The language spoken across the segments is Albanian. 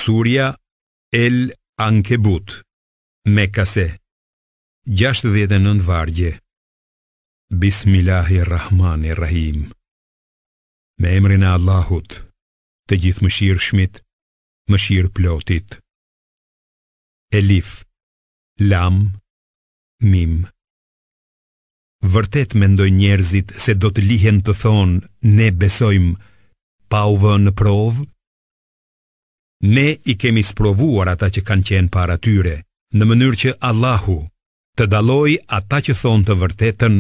Surja El Ankebut, Mekase, 69 vargje. Bismillahirrahmanirrahim. Me emrin e Allahut, të gjithë mëshirshmit, mëshirëplotit. Elif, Lam, Mim. Vërtet mendojnë njerëzit se do të lihen të thonë, ne besojmë, pa u vënë në provë? Ne i kemi sprovuar ata që kanë qenë para tyre, në mënyrë që Allahu të dalloj ata që thonë të vërtetën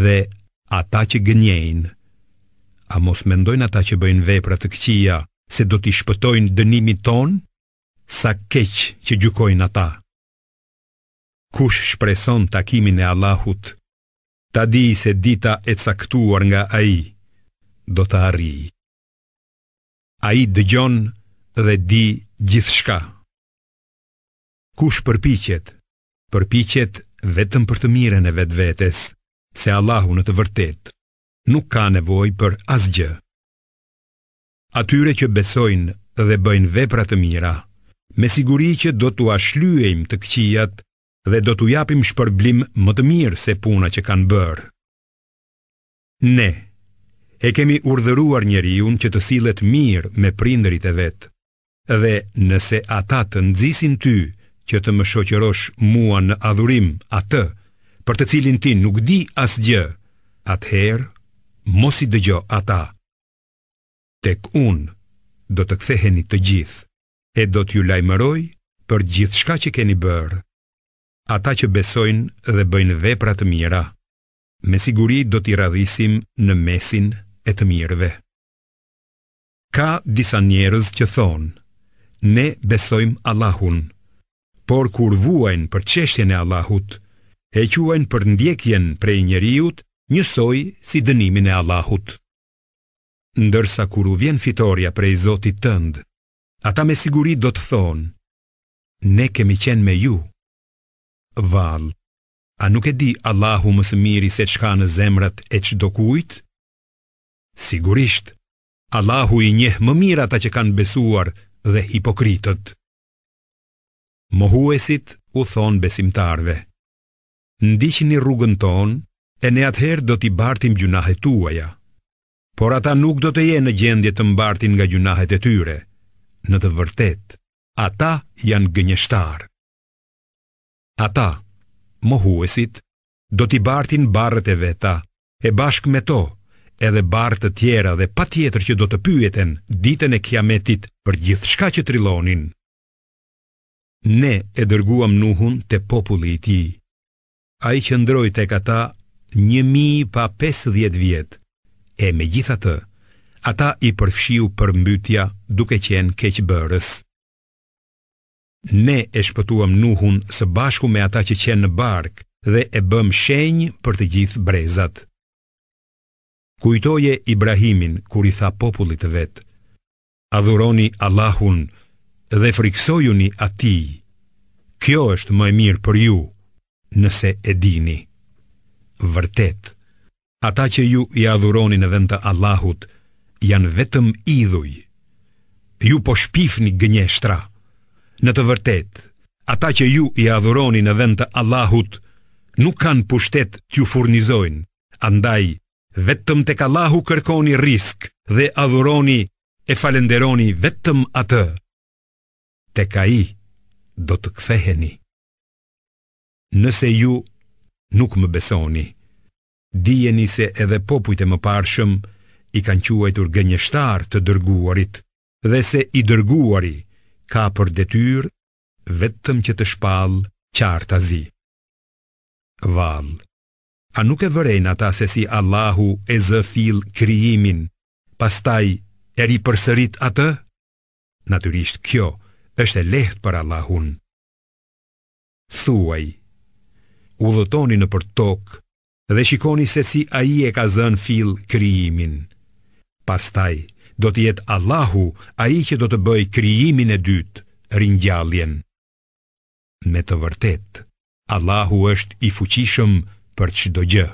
dhe ata që gënjejnë. A mos mendojnë ata që bëjnë vepra të këqija se do t'i shpëtojnë dënimin ton? Sa keq që gjykojnë ata. Kush shpreson takimin e Allahut, ta di se dita e caktuar nga ai do të arrijë. Ai dëgjon dhe di gjithçka. Kush përpiqet vetëm për të mirën e vetvetes, se Allahu në të vërtetë nuk ka nevojë për asgjë. Atyre që besojnë dhe bëjnë vepra të mira, me siguri që do t'u ashlyejmë të këqijat dhe do t'u japim shpërblim më të mirë se puna që kanë bërë. Ne e kemi urdhëruar njeriun që të sillet mirë me prindërit e vet, dhe nëse ata të nxisin ty që të më shoqërosh mua në adhurim atë, për të cilin ti nuk di asgjë, atëherë mos i dëgjo ata. Tek unë do të ktheheni të gjithë, e do t'ju lajmëroj për gjithçka që keni bërë. Ata që besojnë dhe bëjnë vepra të mira, me siguri do t'i radhisim në mesin e të mirëve. Ka disa njerëz që thonë, ne besojmë Allahun, por kur vuajnë për çështjen e Allahut, e quajnë për ndjekjen prej njeriut njësoj si dënimin e Allahut. Ndërsa kur u vjen fitoria prej Zotit tënd, ata me siguri do të thonë, ne kemi qenë me ju. Val, a nuk e di Allahu më së miri se çka në zemrat e çdo kujt? Sigurisht, Allahu i njeh më mirë ata që kanë besuar dhe hipokritët. Mohuesit u thon besimtarve, ndiqni rrugën tonë, e ne atëherë do t'i bartim gjunahet tuaja. Por ata nuk do të jenë në gjendje të mbartin nga gjunahet e tyre. Në të vërtetë, ata janë gënjeshtarë. Ata, mohuesit, do t'i bartin barrët e veta, e bashkë me to, edhe barrë të tjera dhe patjetër që do të pyeten ditën e kiametit për gjithçka që trillonin. Ne e dërguam Nuhun te populli i tij. Ai qëndroi tek ata 1050 vjet, e megjithatë, ata i përfshiu përmbytja duke qenë keqbërës. Ne e shpëtuam Nuhun së bashku me ata që qenë në bark dhe e bëm shenjë për të gjithë brezat. Kujtoje Ibrahimin kur i tha popullit të vet, adhuroni Allahun dhe friksojuni atij. Kjo është më e mirë për ju, nëse e dini. Vërtet, ata që ju i adhuroni në vend të Allahut janë vetëm idhuj. Ju po shpifni gënjeshtra. Në të vërtet, ata që ju i adhuroni në vend të Allahut nuk kanë pushtet t'ju furnizojnë, andaj vetëm tek Allahu kërkoni risk dhe adhuroni e falenderoni vetëm atë. Tek ai do të ktheheni. Nëse ju nuk më besoni, dijeni se edhe popujt e mëparshëm i kanë quajtur gënjeshtar të dërguarit, dhe se i dërguari ka për detyrë vetëm që të shpallë qartazi. Val, a nuk e vërejnë ata se si Allahu e zë fill krijimin, pastaj e ripërsërit atë? Natyrisht kjo është e lehtë për Allahun. Thuaj, udhëtoni nëpër tokë dhe shikoni se si ai e ka zënë fill krijimin. Pastaj do të jetë Allahu ai që do të bëjë krijimin e dytë, ringjalljen. Me të vërtetë, Allahu është i fuqishëm për çdo gjë.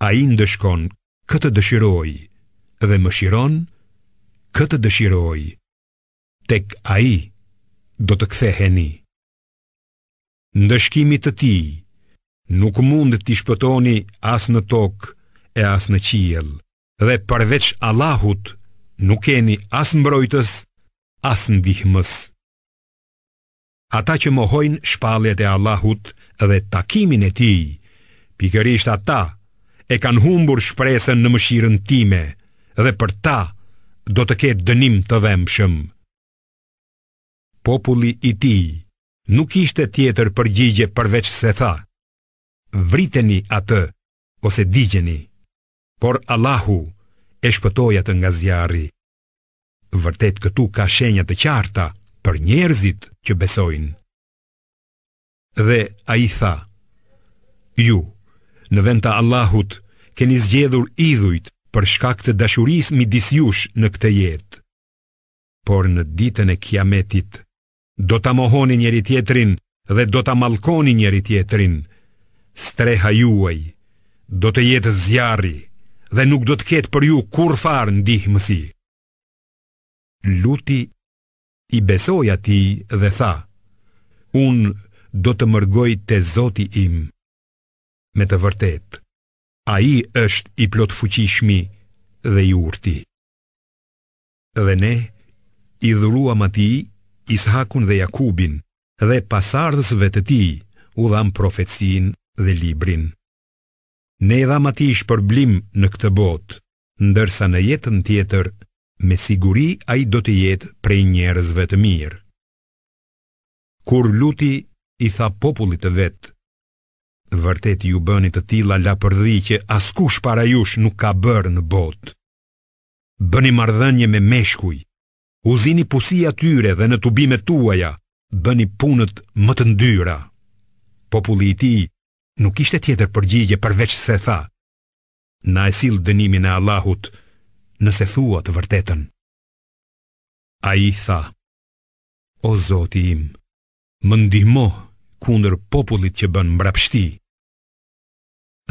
Ai ndëshkon këtë dëshiroj dhe mëshiron këtë dëshiroj. tek ai do të ktheheni. Ndëshkimit të tij nuk mund t'i shpëtoni as në tokë e as në qiell, dhe përveç Allahut nuk keni as mbrojtës, as ndihmës. Ata që mohojnë shpalljet e Allahut dhe takimin e tij, pikërisht ata e kanë humbur shpresën në mëshirën time, dhe për ta do të ketë dënim të dhëmshëm. Populli i tij nuk ishte tjetër përgjigje përveç se tha: vriteni atë ose digjeni, por Allahu e shpëtoi atë nga zjarri. Vërtet këtu ka shenja të qarta për njerëzit që besojnë. Dhe ai tha: ju, në vend të Allahut, keni zgjedhur idhujt për shkak të dashurisë midis jush në këtë jetë. Por në ditën e Kiametit do ta mohoni njëri tjetrin dhe do ta mallkoni njëri tjetrin. Streha juaj do të jetë zjarri dhe nuk do të ketë për ju kurrfar ndihmësi. Luti i besoi atij dhe tha: unë do të mërgoj te Zoti im. Me të vërtetë, ai është i plot fuqishmi dhe i urti. Dhe ne i dhuruam atij Ishakun dhe Jakubin, dhe pasardhësve të tij u dham profecinë dhe librin. Ne i dham atij shpërblim në këtë botë, ndërsa në jetën tjetër me siguri ai do të jetë prej njerëzve të mirë. Kur Luti i tha popullit të vet: vërtet ju bëni të tilla lapërdhi që askush para jush nuk ka bërë në botë. Bëni marrëdhënie me meshkuj, uzini pusi atyre dhe në tubimet tuaja bëni punët më të ndyra. Populli i tij nuk ishte tjetër përgjigje përveç se tha: na e sill dënimin e Allahut nëse thua të vërtetën. Ai tha: o Zoti im, më ndihmo kundër popullit që bën mbrapshti.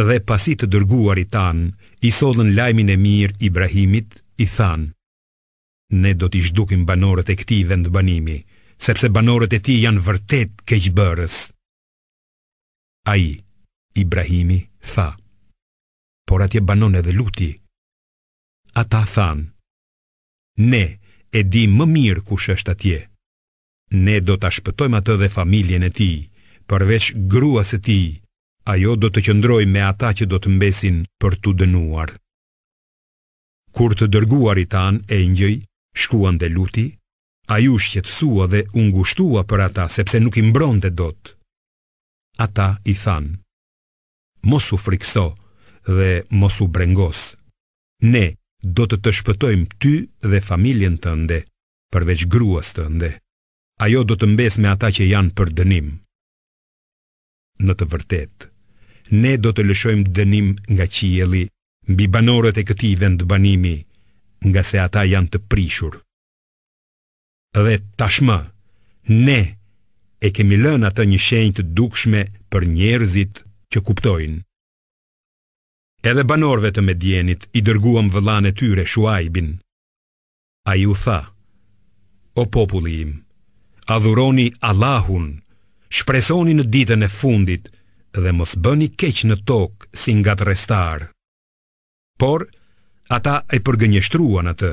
Dhe pasi të dërguarit tan i sollën lajmin e mirë Ibrahimit, i than: ne do t'i zhdukim banorët e këtij vendbanimi, sepse banorët e tij janë vërtet keqbërës. Ai, Ibrahimi, tha: por atje banon edhe Luti. Ata than: ne e di më mirë kush është atje. Ne do ta shpëtojmë atë dhe familjen e tij, përveç gruas së tij, ajo do të qëndrojë me ata që do të mbesin për t'u dënuar. Kur të dërguarit tan e ngjëj shkuan te Luti, ai u shqetësua dhe u ngushtua për ata sepse nuk i mbronte dot. Ata i than: mos u frikso dhe mos u brengos. Ne do të shpëtojmë ty dhe familjen tënde, përveç gruas tënde. Ajo do të mbes me ata që janë për dënim. Në të vërtetë, ne do të lëshojmë dënim nga qielli mbi banorët e këtij vendbanimi, nga se ata janë të prishur. Dhe tashmë, ne e kemi lënë atë një shenjë të dukshme për njerëzit që kuptojnë. Edhe banorëve të Medjenit i dërguam vëllain e tyre Shuaibin. Ai u tha: o populli im, adhuroni Allahun, shpresoni në ditën e fundit dhe mos bëni keq në tokë si ngatrestar. Por ata e përgënjeshtruan atë.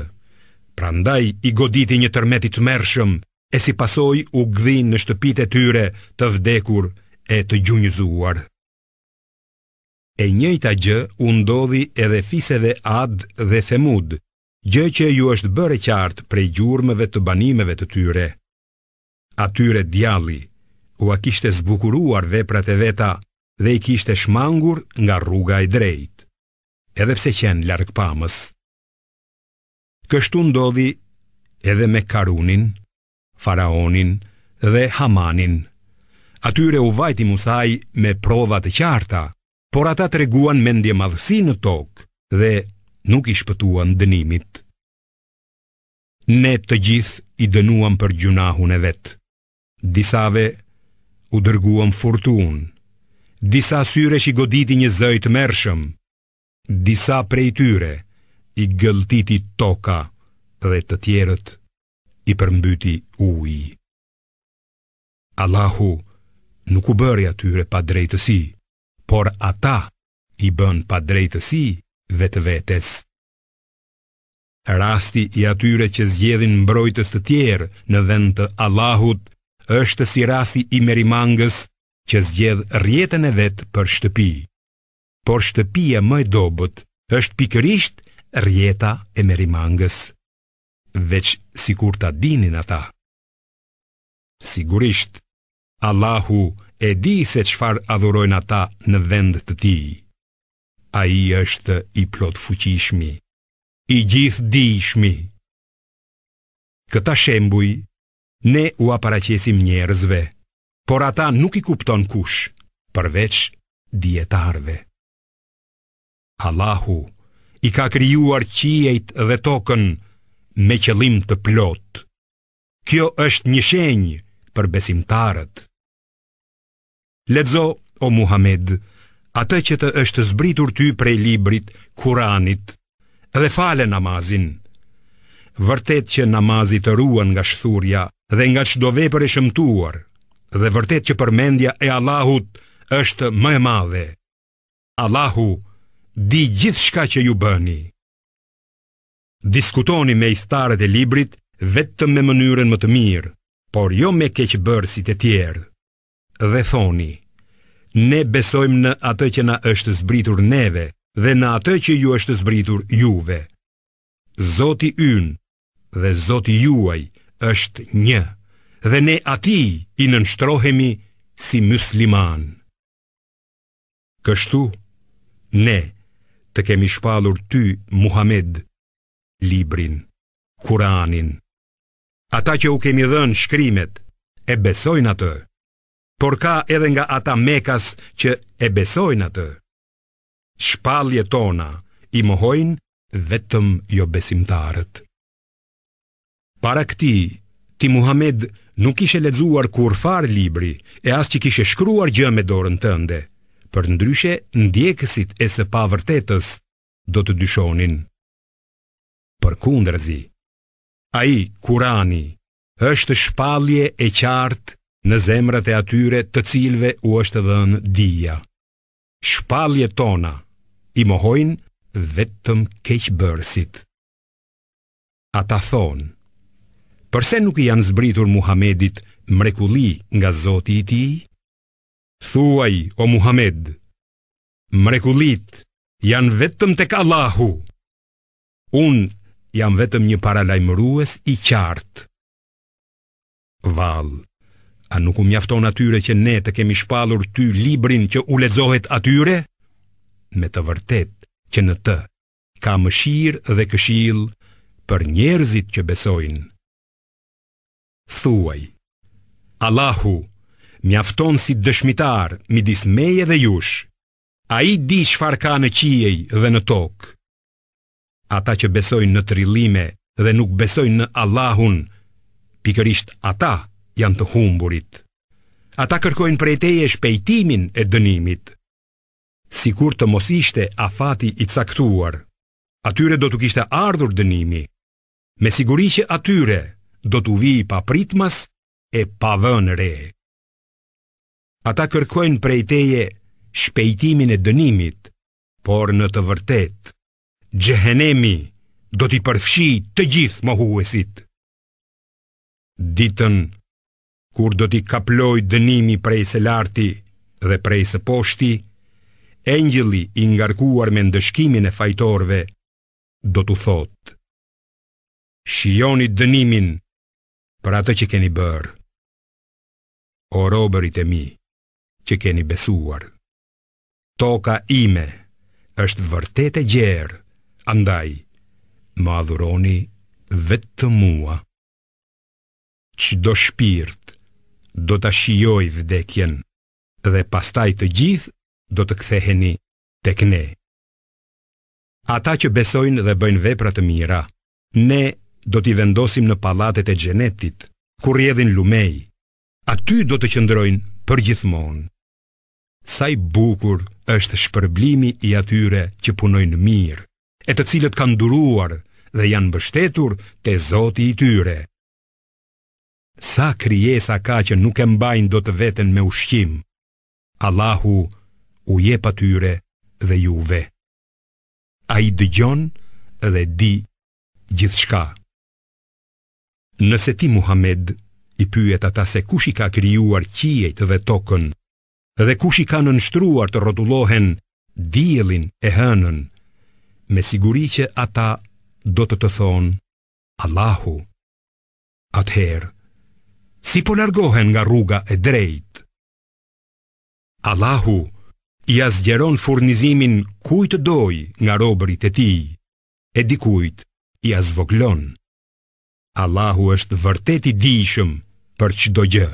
Prandaj i goditi një tërmet i tmerrshëm e si pasojë u gdhin në shtëpitë e tyre të vdekur e të gjunjëzuar. E njëjta gjë u ndodhi edhe fiseve Ad dhe Themud, gjë që ju është bërë qartë prej gjurmëve të banimeve të tyre. Atyre djalli u a kishte zbukuruar veprat e veta dhe i kishte shmangur nga rruga e drejtë, edhe pse qenë larg pamës. Kështu ndodhi edhe me Karunin, Faraonin dhe Hamanin. Atyre u vajti Musai me prova të qarta, por ata treguan mendje madhësi në tokë dhe nuk i shpëtuan dënimit. Ne të gjithë i dënuam për gjunahun e vet. Disave u dërguam furtunë, disa syresh i goditi një zë i tmerrshëm, disa prej tyre i gëlltiti toka dhe të tjerët i përmbyti uji. Allahu nuk u bëri atyre pa drejtësi, por ata i bën pa drejtësi vetvetes. Rasti i atyre që zgjedhin mbrojtës të tjerë në vend të Allahut është si rasti i merimangës që zgjedh rrjetën e vet për shtëpi. Por shtëpia më e dobët është pikërisht rrjeta e merimangës, veç sikur ta dinin ata. Sigurisht, Allahu e di se çfarë adhurojnë ata në vend të tij. Ai është i plot fuqishmi, i gjithdijshmi. Këta shembuj ne u paraqesim njerëzve, por ata nuk i kupton kush, përveç dietarëve. Allahu i ka krijuar qiejt dhe tokën me qëllim të plot. Kjo është një shenjë për besimtarët. Lexo, o Muhammed, atë që të është zbritur ty prej librit, Kuranit, dhe fale namazin. Vërtet që namazi të ruan nga shthurja dhe nga çdo vepër e shëmtuar, dhe vërtet që përmendja e Allahut është më e madhe. Allahu di gjithçka që ju bëni. Diskutoni me idhtarët e librit vetëm me mënyrën më të mirë, por jo me keqbërësit e tjerë. Dhe thoni, ne besojmë në atë që na është zbritur neve dhe në atë që ju është zbritur juve. Zoti ynë dhe Zoti juaj është një, dhe ne atij i nënshtrohemi si musliman. Kështu, ne të kemi shpallur ty, Muhammed, librin, Kuranin. Ata që u kemi dhënë shkrimet e besojnë atë, por ka edhe nga ata Mekas që e besojnë atë. Shpallje tona i mohojnë vetëm jo besimtarët. Para këtij, ti Muhammed nuk ishe lexuar kurfar libri e as që kishe shkruar gjë me dorën tënde. Përndryshe, ndjekësit e së pavërtetës do të dyshonin. Përkundërzi, ai Kurani është shpallje e qartë në zemrat e atyre të cilëve u është dhënë dija. Shpallje tona i mohojnë vetëm keqbërësit. Ata thonë, përse nuk i janë zbritur Muhamedit mrekulli nga Zoti i tij? Thuaj, o Muhammed, mrekullit janë vetëm tek Allahu. Unë jam vetëm një paralajmërues i qartë. Vallë, a nuk u mjafton atyre që ne të kemi shpallur ty librin që u lexohet atyre? Me të vërtet që në të ka mëshirë dhe këshill për njerëzit që besojnë. Thuaj, Allahu mjafton si dëshmitar midis meje dhe jush. Ai di çfarë ka në qiej dhe në tokë. Ata që besojnë në trillime dhe nuk besojnë në Allahun, pikërisht ata janë të humburit. Ata kërkojnë prej teje shpejtimin e dënimit. Sikur të mos ishte afati i caktuar, atyre do të kishte ardhur dënimi. Me siguri që atyre do t'u vijë papritmas e pa vënë re. Ata kërkojnë prej teje shpejtimin e dënimit, por në të vërtet, Xhehenemi do t'i përfshi të gjithë mohuesit. Ditën kur do t'i kaploj dënimi prej së larti dhe prej së poshti, engjëlli i ngarkuar me ndëshkimin e fajtorëve do t'u thotë: shijoni dënimin për atë që keni bërë, o robërit e mi që keni besuar. Toka ime është vërtet e gjerë, andaj më adhuroni vetëm mua. Çdo shpirt do ta shijoj vdekjen dhe pastaj të gjithë do të ktheheni tek ne. Ata që besojnë dhe bëjnë vepra të mira, ne do t'i vendosim në pallatet e xhenetit, ku rrjedhin lumej. Aty do të qëndrojnë përgjithmonë. Sa i bukur është shpërblimi i atyre që punojnë mirë, e të cilët kanë duruar dhe janë mbështetur te Zoti i tyre. sa krijesa ka që nuk e mbajnë do të veten me ushqim. Allahu u jep atyre dhe juve. Ai dëgjon dhe di gjithçka. Nëse ti Muhammed i pyet ata se kush i ka krijuar qiejt dhe tokën, dhe kush i ka nënshtruar të rrotullohen diellin e hënën, me siguri që ata do të thonë Allahu. Atëherë, si po largohen nga rruga e drejtë? Allahu i azgjeron furnizimin kujt doj nga robërit e tij, e dikujt i azvoglon. Allahu është vërtet i dijshëm për çdo gjë.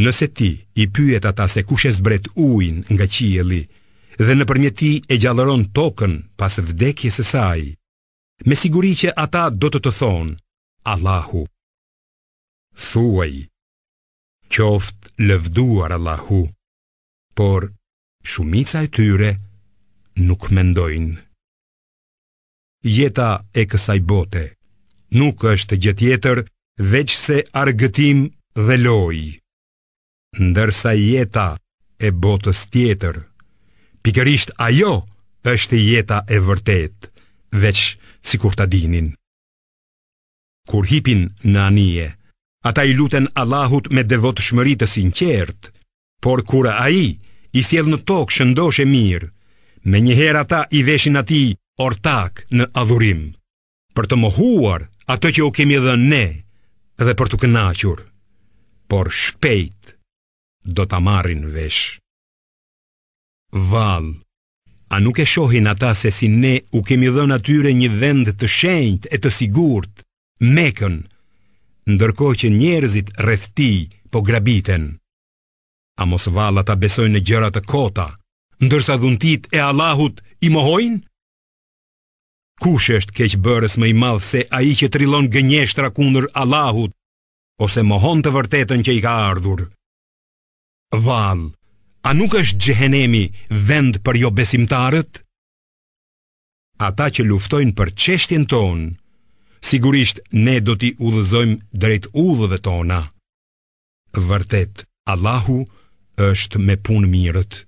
Nëse ti i pyet ata se kush e zbret ujin nga qielli dhe nëpërmjet tij e gjallëron tokën pas vdekjes së saj, me siguri që ata do të thonë Allahu. Thuaj, qoftë lëvduar Allahu, por shumica e tyre nuk mendojnë. Jeta e kësaj bote nuk është gjë tjetër veç se argëtim dhe lojë, ndërsa jeta e botës tjetër, pikërisht ajo është jeta e vërtet, veç sikur ta dinin. Kur hipin në anije, ata i luten Allahut me devotshmëri të sinqertë, por kur ai i thjell në tokë shëndoshë mirë, menjëherë ata i veshin atij ortak në adhurim, për të mohuar atë që u kemi dhënë ne dhe për të kënaqur, por shpejt do ta marrin vesh. Vallë, a nuk e shohin ata se si ne u kemi dhënë atyre një vend të shenjtë e të sigurt, Mekën, ndërkohë që njerëzit rreth tij po grabiten? A mos vallë ata besojnë në gjëra të kota, ndërsa dhuntit e Allahut i mohojnë? Kush është keqbërës më i madh se ai që trillon gënjeshtra kundër Allahut, ose mohon të vërtetën që i ka ardhur? Vallë, a nuk është xhehenemi vend për jo besimtarët? Ata që luftojnë për çështjen tonë, sigurisht ne do t'i udhëzojmë drejt udhëve tona. Vërtet, Allahu është me punë mirët.